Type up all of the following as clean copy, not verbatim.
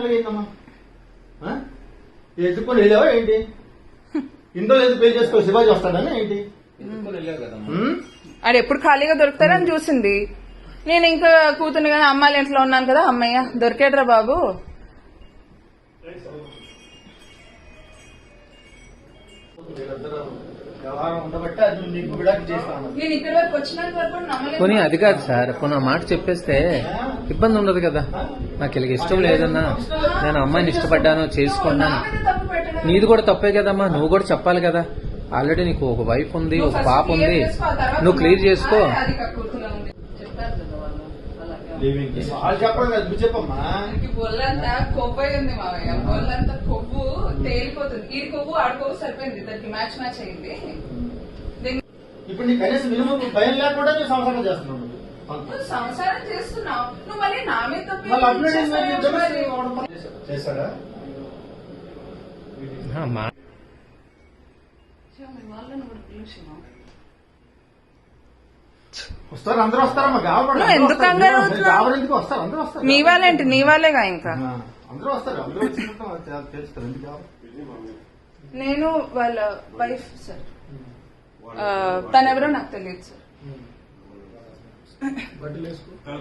Final అయిందమ్మా? ఎత్తుకొని వెళ్ళావా ఏంటి? ఇంట్లో లేదు పే చేసుకో, శివాజీ వస్తాడని ఏంటి? అది ఎప్పుడు ఖాళీగా దొరుకుతారని చూసింది. నేను ఇంకా కూతురు కానీ అమ్మాయిల ఇంట్లో ఉన్నాను కదా, అమ్మయ్య దొరికాడరా బాబు. పోనీ అది కాదు సార్, పోనీ ఆ మాట చెప్పేస్తే ఇబ్బంది ఉండదు కదా. నాకు ఇలాగ ఇష్టం లేదన్నా, నేను అమ్మాయిని ఇష్టపడ్డాను, చేసుకున్నాను. నీది కూడా తప్పే కదమ్మా, నువ్వు కూడా చెప్పాలి కదా. ఆల్రెడీ నీకు ఒక వైఫ్ ఉంది, ఒక పాప ఉంది, నువ్వు క్లియర్ చేసుకో. చెప్పమ్మా. ఒళ్ళంతా కొవ్వు అయింది మామయ్య, ఒళ్ళంతా కొవ్వు తేలిపోతుంది. ఈ కొవ్వు ఆడ కొవ్వు సరిపోయింది, దానికి మ్యాచ్ అయింది. ఇప్పుడు నీ కనీసం మినిమం భయం లేకుండా నువ్వు సంసారం చేస్తున్నావు. సంసారం చేస్తున్నావు నువ్వు, మళ్ళీ నా మీద చేశాడా? వస్తారు, అందరూ వస్తారమ్మా. ఎందుకు ఎందుకు వస్తారు? అందరూ వస్తారు. నీ వాళ్ళేంటి, నీ వాళ్ళేగా ఇంకా అందరూ వస్తారు. అందరూ తెలుస్తారు. ఎందుకు? నేను వాళ్ళ వైఫ్ సార్, తనెవరో నాకు తెలియదు సార్.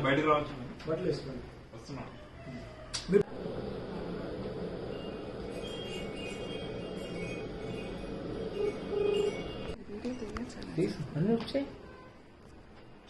బయటకు రావచ్చు, బట్టలు వేసుకోండి, వస్తున్నా. అన్నీ వచ్చాయి.